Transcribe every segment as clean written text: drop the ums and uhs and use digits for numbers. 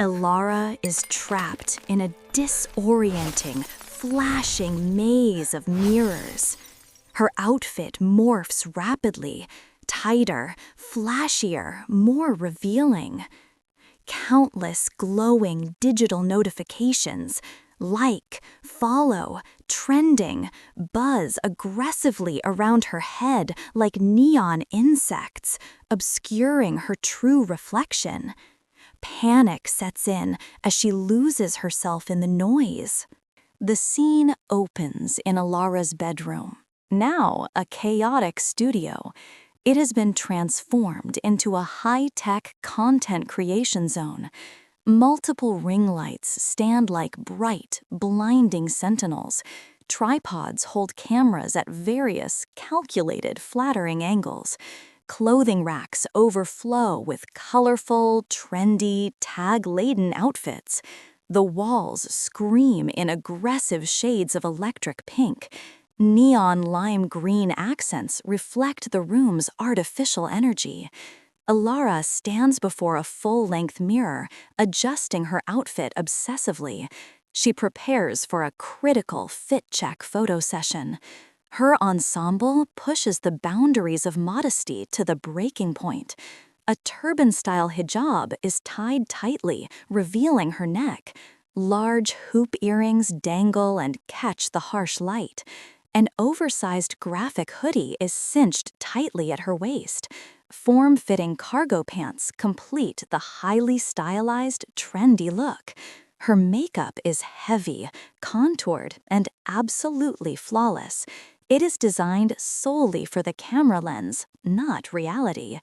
Elara is trapped in a disorienting, flashing maze of mirrors. Her outfit morphs rapidly, tighter, flashier, more revealing. Countless glowing digital notifications, like, follow, trending, buzz aggressively around her head like neon insects, obscuring her true reflection. Panic sets in as she loses herself in the noise. The scene opens in Elara's bedroom, now a chaotic studio. It has been transformed into a high-tech content creation zone. Multiple ring lights stand like bright, blinding sentinels. Tripods hold cameras at various, calculated, flattering angles. Clothing racks overflow with colorful, trendy, tag-laden outfits. The walls scream in aggressive shades of electric pink. Neon lime green accents reflect the room's artificial energy. Elara stands before a full-length mirror, adjusting her outfit obsessively. She prepares for a critical fit-check photo session. Her ensemble pushes the boundaries of modesty to the breaking point. A turban-style hijab is tied tightly, revealing her neck. Large hoop earrings dangle and catch the harsh light. An oversized graphic hoodie is cinched tightly at her waist. Form-fitting cargo pants complete the highly stylized, trendy look. Her makeup is heavy, contoured, and absolutely flawless. It is designed solely for the camera lens, not reality.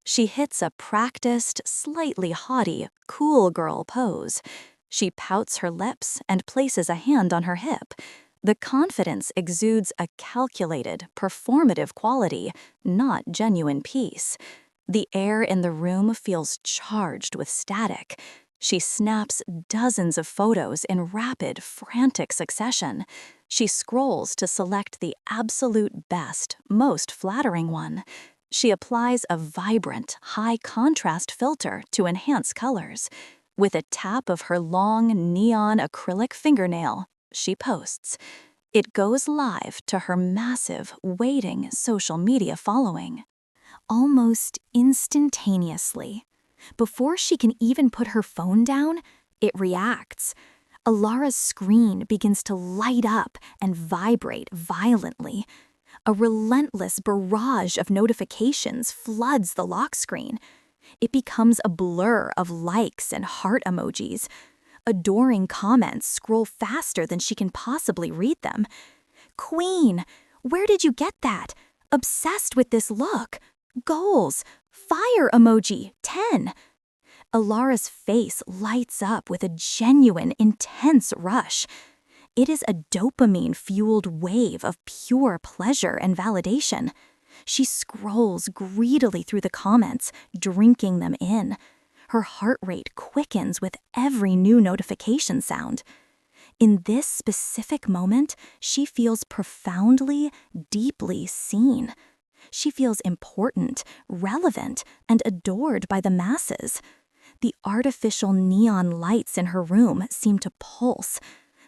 She hits a practiced, slightly haughty, cool girl pose. She pouts her lips and places a hand on her hip. The confidence exudes a calculated, performative quality, not genuine peace. The air in the room feels charged with static. She snaps dozens of photos in rapid, frantic succession. She scrolls to select the absolute best, most flattering one. She applies a vibrant, high-contrast filter to enhance colors. With a tap of her long, neon acrylic fingernail, she posts. It goes live to her massive, waiting social media following. Almost instantaneously. Before she can even put her phone down, it reacts. Elara's screen begins to light up and vibrate violently. A relentless barrage of notifications floods the lock screen. It becomes a blur of likes and heart emojis. Adoring comments scroll faster than she can possibly read them. "Queen, where did you get that? Obsessed with this look. Goals. Fire emoji, 10. Elara's face lights up with a genuine, intense rush. It is a dopamine-fueled wave of pure pleasure and validation. She scrolls greedily through the comments, drinking them in. Her heart rate quickens with every new notification sound. In this specific moment, she feels profoundly, deeply seen. She feels important, relevant, and adored by the masses. The artificial neon lights in her room seem to pulse.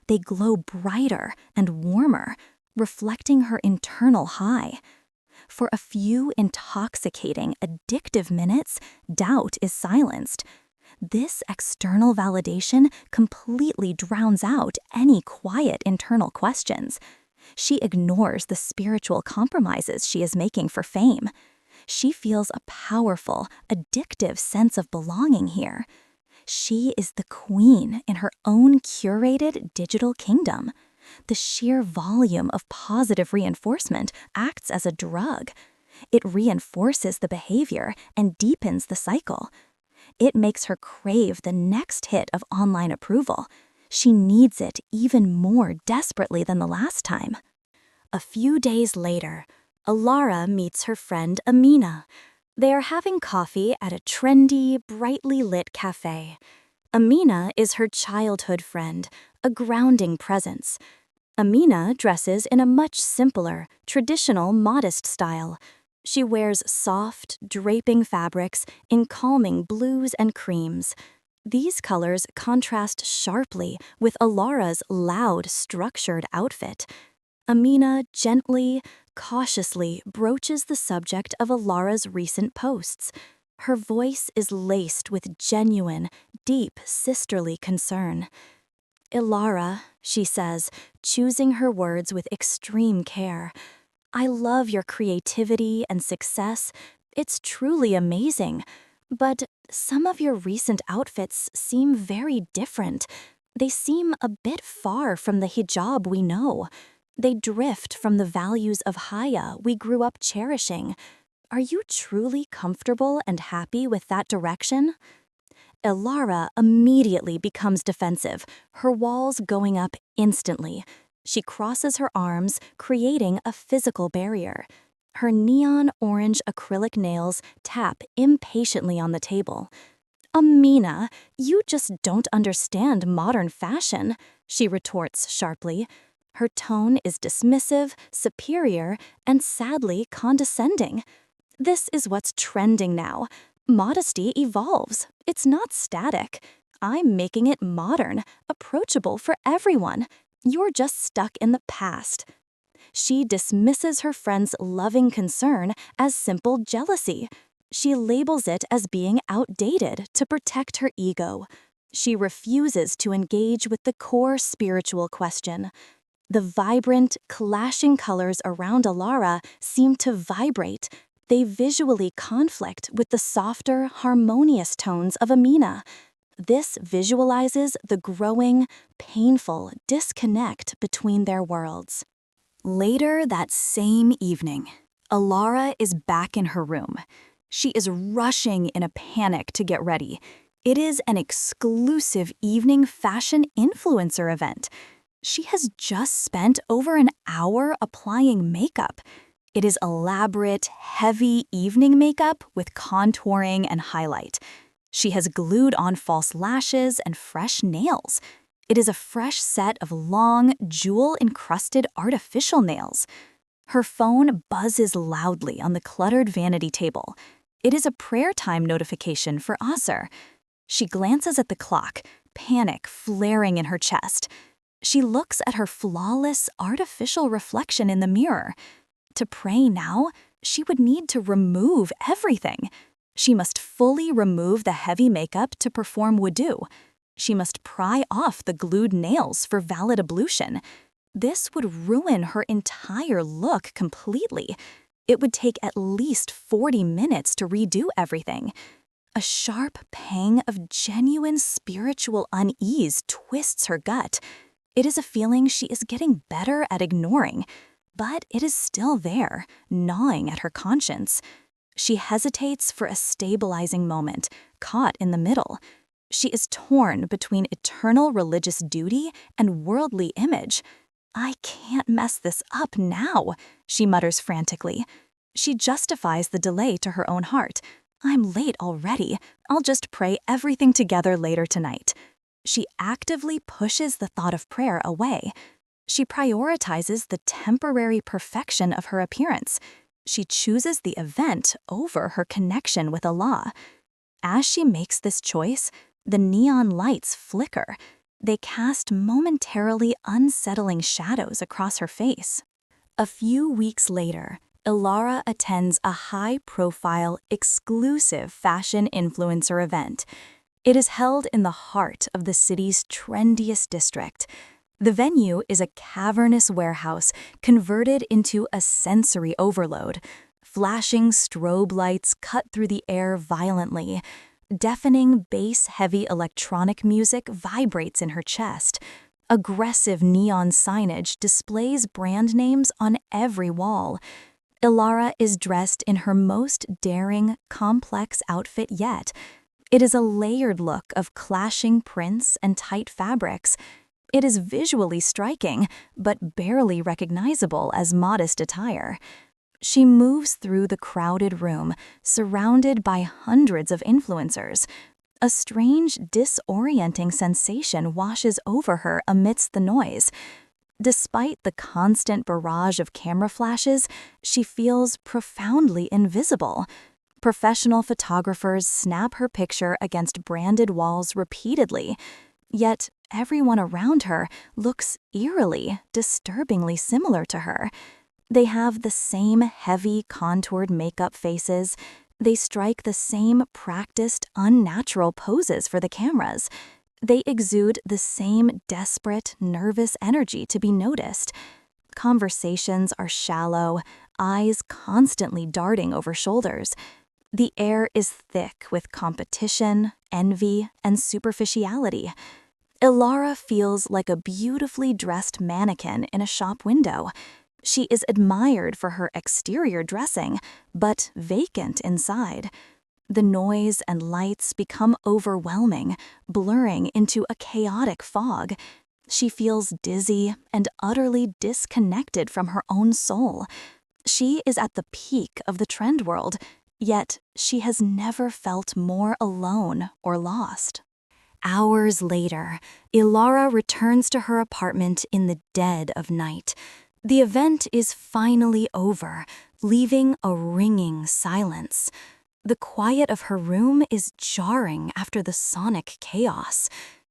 They glow brighter and warmer, reflecting her internal high. For a few intoxicating, addictive minutes, doubt is silenced. This external validation completely drowns out any quiet internal questions. She ignores the spiritual compromises she is making for fame. She feels a powerful, addictive sense of belonging here. She is the queen in her own curated digital kingdom. The sheer volume of positive reinforcement acts as a drug. It reinforces the behavior and deepens the cycle. It makes her crave the next hit of online approval. She needs it even more desperately than the last time. A few days later, Elara meets her friend Amina. They are having coffee at a trendy, brightly lit cafe. Amina is her childhood friend, a grounding presence. Amina dresses in a much simpler, traditional, modest style. She wears soft, draping fabrics in calming blues and creams. These colors contrast sharply with Elara's loud, structured outfit. Amina gently, cautiously broaches the subject of Elara's recent posts. Her voice is laced with genuine, deep sisterly concern. "Elara," she says, choosing her words with extreme care, "I love your creativity and success. It's truly amazing. But some of your recent outfits seem very different. They seem a bit far from the hijab we know. They drift from the values of Haya we grew up cherishing. Are you truly comfortable and happy with that direction?" Elara immediately becomes defensive, her walls going up instantly. She crosses her arms, creating a physical barrier. Her neon orange acrylic nails tap impatiently on the table. "Amina, you just don't understand modern fashion," she retorts sharply. Her tone is dismissive, superior, and sadly condescending. "This is what's trending now. Modesty evolves. It's not static. I'm making it modern, approachable for everyone. You're just stuck in the past." She dismisses her friend's loving concern as simple jealousy. She labels it as being outdated to protect her ego. She refuses to engage with the core spiritual question. The vibrant, clashing colors around Elara seem to vibrate. They visually conflict with the softer, harmonious tones of Amina. This visualizes the growing, painful disconnect between their worlds. Later that same evening, Elara is back in her room. She is rushing in a panic to get ready. It is an exclusive evening fashion influencer event. She has just spent over an hour applying makeup. It is elaborate, heavy evening makeup with contouring and highlight. She has glued on false lashes and fresh nails. It is a fresh set of long, jewel-encrusted artificial nails. Her phone buzzes loudly on the cluttered vanity table. It is a prayer time notification for Asr. She glances at the clock, panic flaring in her chest. She looks at her flawless, artificial reflection in the mirror. To pray now, she would need to remove everything. She must fully remove the heavy makeup to perform wudu. She must pry off the glued nails for valid ablution. This would ruin her entire look completely. It would take at least 40 minutes to redo everything. A sharp pang of genuine spiritual unease twists her gut. It is a feeling she is getting better at ignoring, but it is still there, gnawing at her conscience. She hesitates for a stabilizing moment, caught in the middle. She is torn between eternal religious duty and worldly image. "I can't mess this up now," she mutters frantically. She justifies the delay to her own heart. "I'm late already. I'll just pray everything together later tonight." She actively pushes the thought of prayer away. She prioritizes the temporary perfection of her appearance. She chooses the event over her connection with Allah. As she makes this choice, the neon lights flicker. They cast momentarily unsettling shadows across her face. A few weeks later, Elara attends a high-profile, exclusive fashion influencer event. It is held in the heart of the city's trendiest district. The venue is a cavernous warehouse converted into a sensory overload. Flashing strobe lights cut through the air violently. Deafening, bass-heavy electronic music vibrates in her chest. Aggressive neon signage displays brand names on every wall. Elara is dressed in her most daring, complex outfit yet. It is a layered look of clashing prints and tight fabrics. It is visually striking, but barely recognizable as modest attire. She moves through the crowded room, surrounded by hundreds of influencers. A strange, disorienting sensation washes over her amidst the noise. Despite the constant barrage of camera flashes, she feels profoundly invisible. Professional photographers snap her picture against branded walls repeatedly, yet everyone around her looks eerily, disturbingly similar to her. They have the same heavy, contoured makeup faces. They strike the same practiced, unnatural poses for the cameras. They exude the same desperate, nervous energy to be noticed. Conversations are shallow, eyes constantly darting over shoulders. The air is thick with competition, envy, and superficiality. Elara feels like a beautifully dressed mannequin in a shop window. She is admired for her exterior dressing, but vacant inside. The noise and lights become overwhelming, blurring into a chaotic fog. She feels dizzy and utterly disconnected from her own soul. She is at the peak of the trend world, yet she has never felt more alone or lost. Hours later, Elara returns to her apartment in the dead of night. The event is finally over, leaving a ringing silence. The quiet of her room is jarring after the sonic chaos.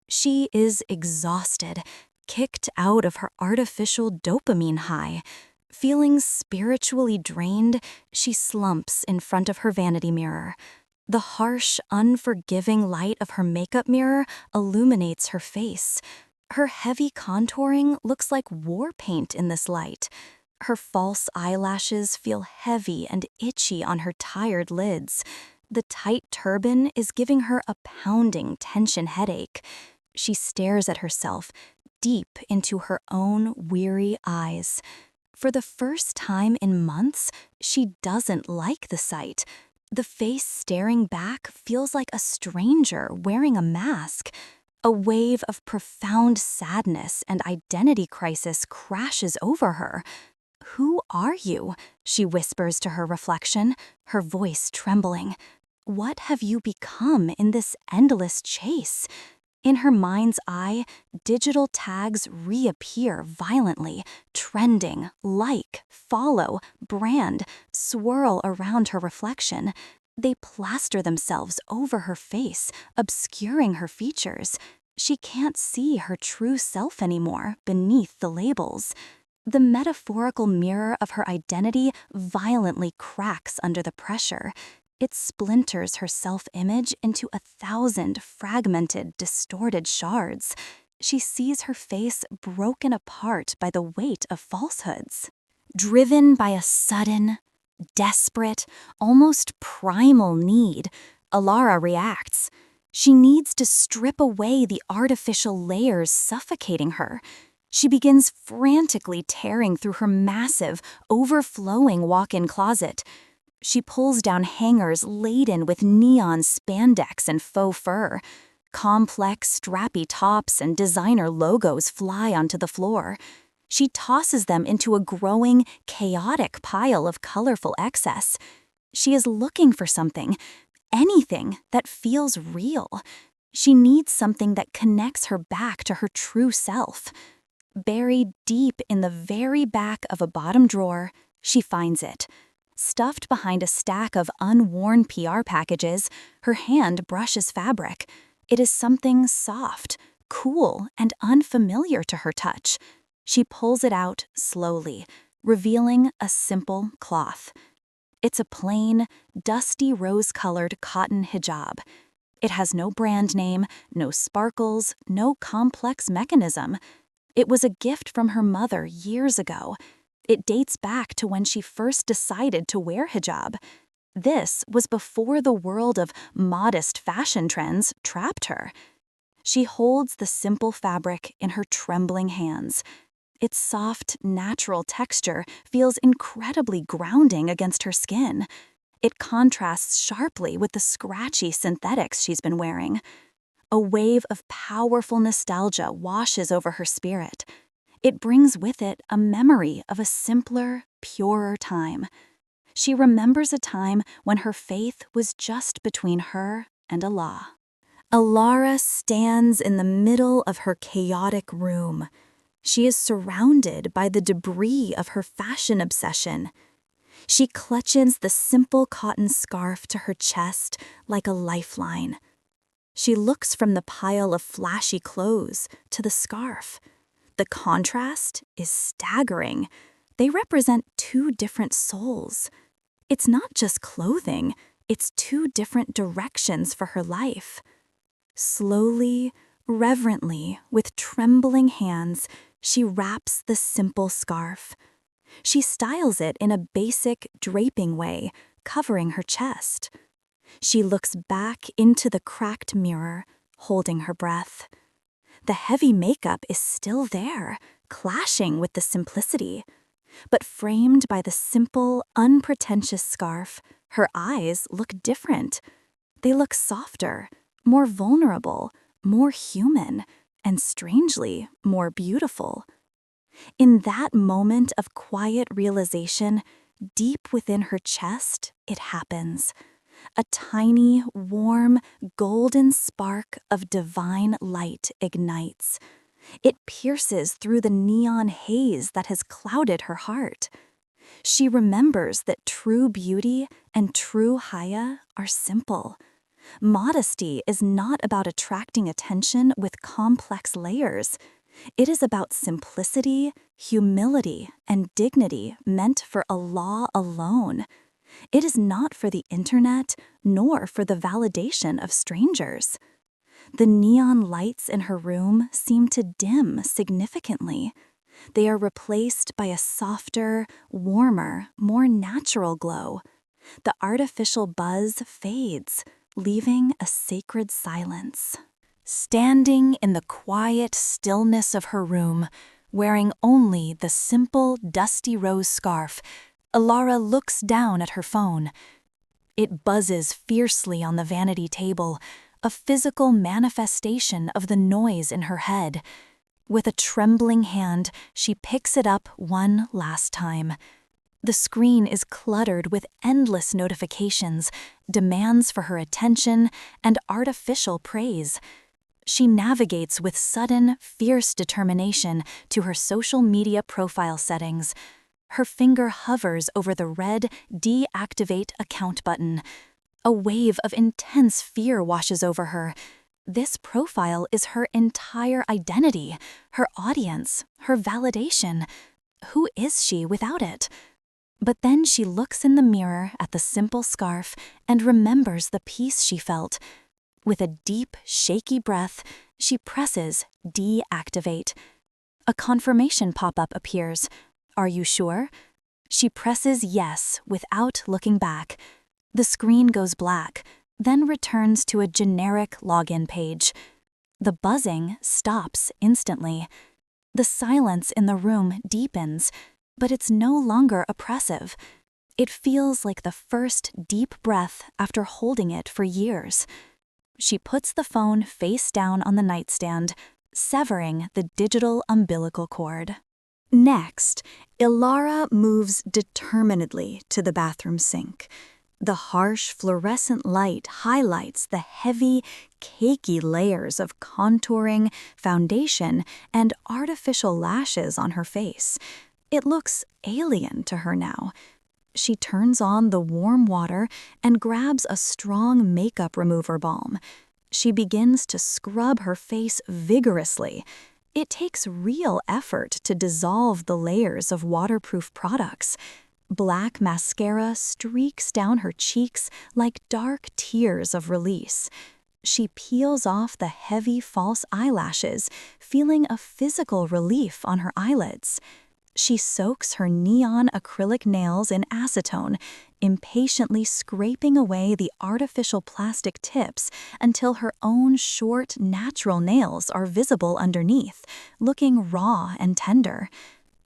She is exhausted, kicked out of her artificial dopamine high. Feeling spiritually drained, she slumps in front of her vanity mirror. The harsh, unforgiving light of her makeup mirror illuminates her face. Her heavy contouring looks like war paint in this light. Her false eyelashes feel heavy and itchy on her tired lids. The tight turban is giving her a pounding tension headache. She stares at herself, deep into her own weary eyes. For the first time in months, she doesn't like the sight. The face staring back feels like a stranger wearing a mask. A wave of profound sadness and identity crisis crashes over her. "Who are you?" she whispers to her reflection, her voice trembling. "What have you become in this endless chase?" In her mind's eye, digital tags reappear violently, trending, like, follow, brand, swirl around her reflection. They plaster themselves over her face, obscuring her features. She can't see her true self anymore beneath the labels. The metaphorical mirror of her identity violently cracks under the pressure. It splinters her self-image into 1,000 fragmented, distorted shards. She sees her face broken apart by the weight of falsehoods. Driven by a sudden, desperate, almost primal need, Elara reacts. She needs to strip away the artificial layers suffocating her. She begins frantically tearing through her massive, overflowing walk-in closet. She pulls down hangers laden with neon spandex and faux fur. Complex, strappy tops and designer logos fly onto the floor. She tosses them into a growing, chaotic pile of colorful excess. She is looking for something, anything that feels real. She needs something that connects her back to her true self. Buried deep in the very back of a bottom drawer, she finds it. Stuffed behind a stack of unworn PR packages, her hand brushes fabric. It is something soft, cool, and unfamiliar to her touch. She pulls it out slowly, revealing a simple cloth. It's a plain, dusty rose-colored cotton hijab. It has no brand name, no sparkles, no complex mechanism. It was a gift from her mother years ago. It dates back to when she first decided to wear hijab. This was before the world of modest fashion trends trapped her. She holds the simple fabric in her trembling hands. Its soft, natural texture feels incredibly grounding against her skin. It contrasts sharply with the scratchy synthetics she's been wearing. A wave of powerful nostalgia washes over her spirit. It brings with it a memory of a simpler, purer time. She remembers a time when her faith was just between her and Allah. Elara stands in the middle of her chaotic room. She is surrounded by the debris of her fashion obsession. She clutches the simple cotton scarf to her chest like a lifeline. She looks from the pile of flashy clothes to the scarf. The contrast is staggering. They represent two different souls. It's not just clothing, it's two different directions for her life. Slowly, reverently, with trembling hands, she wraps the simple scarf. She styles it in a basic, draping way, covering her chest. She looks back into the cracked mirror, holding her breath. The heavy makeup is still there, clashing with the simplicity. But framed by the simple, unpretentious scarf, her eyes look different. They look softer, more vulnerable, more human, and strangely, more beautiful. In that moment of quiet realization, deep within her chest, it happens. A tiny, warm, golden spark of divine light ignites. It pierces through the neon haze that has clouded her heart. She remembers that true beauty and true Haya are simple. Modesty is not about attracting attention with complex layers. It is about simplicity, humility, and dignity meant for Allah alone. It is not for the internet, nor for the validation of strangers. The neon lights in her room seem to dim significantly. They are replaced by a softer, warmer, more natural glow. The artificial buzz fades, leaving a sacred silence. Standing in the quiet stillness of her room, wearing only the simple, dusty rose scarf, Elara looks down at her phone. It buzzes fiercely on the vanity table, a physical manifestation of the noise in her head. With a trembling hand, she picks it up one last time. The screen is cluttered with endless notifications, demands for her attention, and artificial praise. She navigates with sudden, fierce determination to her social media profile settings. Her finger hovers over the red Deactivate Account button. A wave of intense fear washes over her. This profile is her entire identity, her audience, her validation. Who is she without it? But then she looks in the mirror at the simple scarf and remembers the peace she felt. With a deep, shaky breath, she presses Deactivate. A confirmation pop-up appears. Are you sure? She presses yes without looking back. The screen goes black, then returns to a generic login page. The buzzing stops instantly. The silence in the room deepens, but it's no longer oppressive. It feels like the first deep breath after holding it for years. She puts the phone face down on the nightstand, severing the digital umbilical cord. Next, Elara moves determinedly to the bathroom sink. The harsh fluorescent light highlights the heavy, cakey layers of contouring, foundation, and artificial lashes on her face. It looks alien to her now. She turns on the warm water and grabs a strong makeup remover balm. She begins to scrub her face vigorously. It takes real effort to dissolve the layers of waterproof products. Black mascara streaks down her cheeks like dark tears of release. She peels off the heavy false eyelashes, feeling a physical relief on her eyelids. She soaks her neon acrylic nails in acetone, impatiently scraping away the artificial plastic tips until her own short, natural nails are visible underneath, looking raw and tender.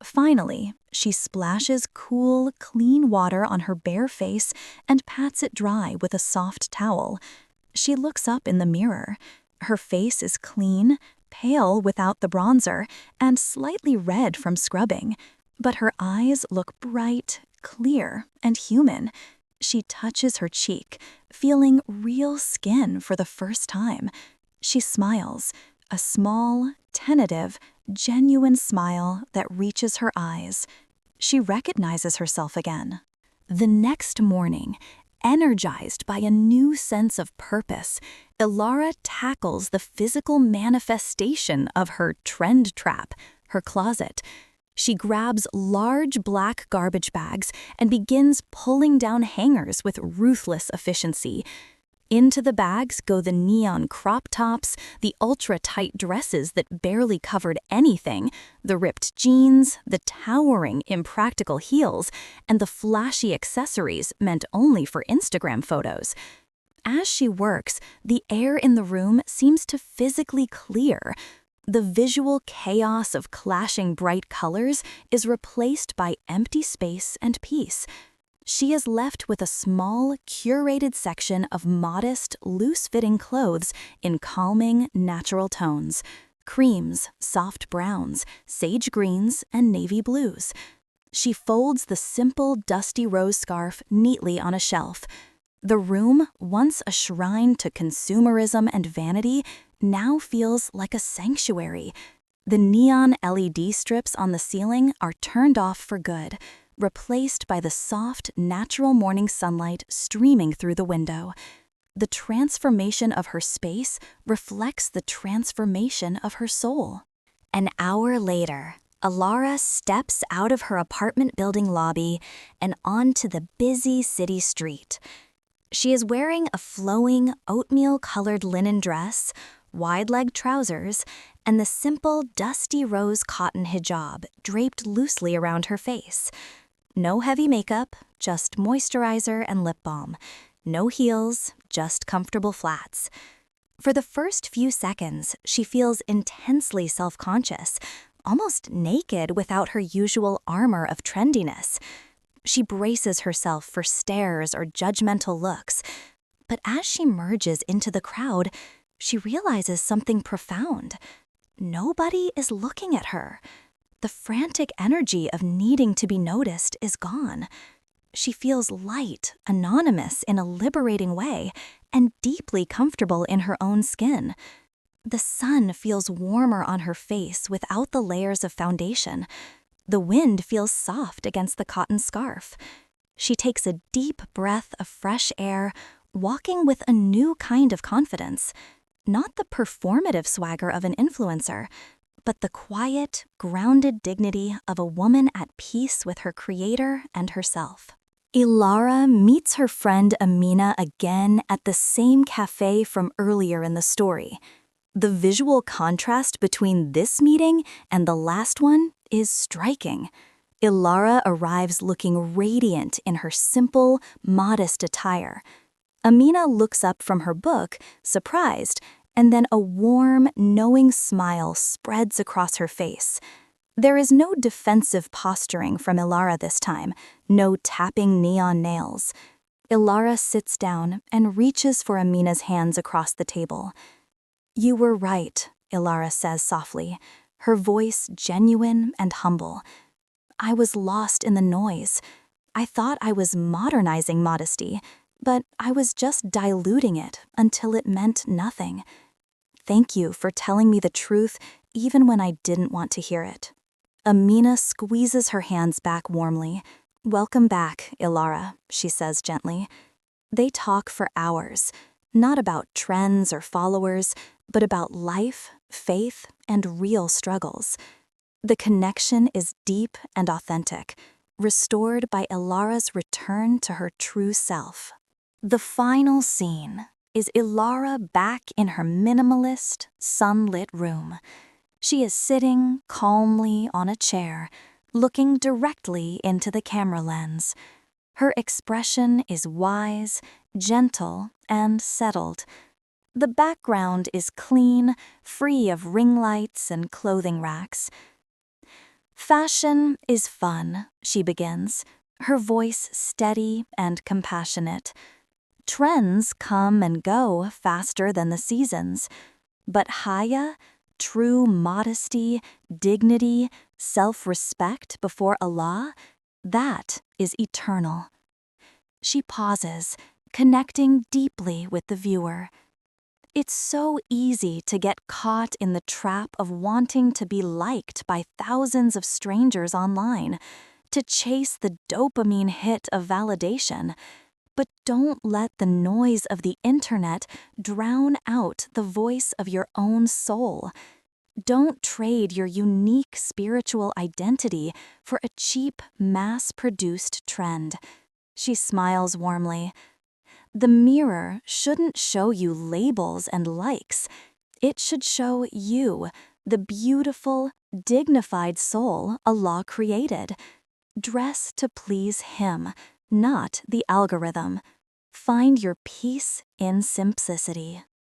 Finally, she splashes cool, clean water on her bare face and pats it dry with a soft towel. She looks up in the mirror. Her face is clean, pale without the bronzer, and slightly red from scrubbing. But her eyes look bright, clear, and human. She touches her cheek, feeling real skin for the first time. She smiles, a small, tentative, genuine smile that reaches her eyes. She recognizes herself again. The next morning, energized by a new sense of purpose, Elara tackles the physical manifestation of her trend trap, her closet. She grabs large black garbage bags and begins pulling down hangers with ruthless efficiency. Into the bags go the neon crop tops, the ultra-tight dresses that barely covered anything, the ripped jeans, the towering, impractical heels, and the flashy accessories meant only for Instagram photos. As she works, the air in the room seems to physically clear. The visual chaos of clashing bright colors is replaced by empty space and peace. She is left with a small, curated section of modest, loose-fitting clothes in calming, natural tones: creams, soft browns, sage greens, and navy blues. She folds the simple, dusty rose scarf neatly on a shelf. The room, once a shrine to consumerism and vanity, now feels like a sanctuary. The neon LED strips on the ceiling are turned off for good, replaced by the soft, natural morning sunlight streaming through the window. The transformation of her space reflects the transformation of her soul. An hour later, Elara steps out of her apartment building lobby and onto the busy city street. She is wearing a flowing, oatmeal-colored linen dress, wide-leg trousers, and the simple, dusty rose cotton hijab draped loosely around her face. No heavy makeup, just moisturizer and lip balm. No heels, just comfortable flats. For the first few seconds, she feels intensely self-conscious, almost naked without her usual armor of trendiness. She braces herself for stares or judgmental looks, but as she merges into the crowd, she realizes something profound. Nobody is looking at her. The frantic energy of needing to be noticed is gone. She feels light, anonymous in a liberating way, and deeply comfortable in her own skin. The sun feels warmer on her face without the layers of foundation. The wind feels soft against the cotton scarf. She takes a deep breath of fresh air, walking with a new kind of confidence. Not the performative swagger of an influencer, but the quiet, grounded dignity of a woman at peace with her creator and herself. Elara meets her friend Amina again at the same cafe from earlier in the story. The visual contrast between this meeting and the last one is striking. Elara arrives looking radiant in her simple, modest attire. Amina looks up from her book, surprised, and then a warm, knowing smile spreads across her face. There is no defensive posturing from Elara this time, no tapping neon nails. Elara sits down and reaches for Amina's hands across the table. "You were right," Elara says softly, her voice genuine and humble. "I was lost in the noise. I thought I was modernizing modesty, but I was just diluting it until it meant nothing. Thank you for telling me the truth even when I didn't want to hear it." Amina squeezes her hands back warmly. "Welcome back, Elara," she says gently. They talk for hours, not about trends or followers, but about life, faith, and real struggles. The connection is deep and authentic, restored by Elara's return to her true self. The final scene is Elara back in her minimalist, sunlit room. She is sitting calmly on a chair, looking directly into the camera lens. Her expression is wise, gentle, and settled. The background is clean, free of ring lights and clothing racks. "Fashion is fun," she begins, her voice steady and compassionate. "Trends come and go faster than the seasons. But Haya, true modesty, dignity, self-respect before Allah, that is eternal." She pauses, connecting deeply with the viewer. It's so easy to get caught in the trap of wanting to be liked by thousands of strangers online, to chase the dopamine hit of validation. But don't let the noise of the internet drown out the voice of your own soul. Don't trade your unique spiritual identity for a cheap, mass-produced trend. She smiles warmly. The mirror shouldn't show you labels and likes. It should show you, the beautiful, dignified soul Allah created. Dress to please Him, not the algorithm. Find your peace in simplicity.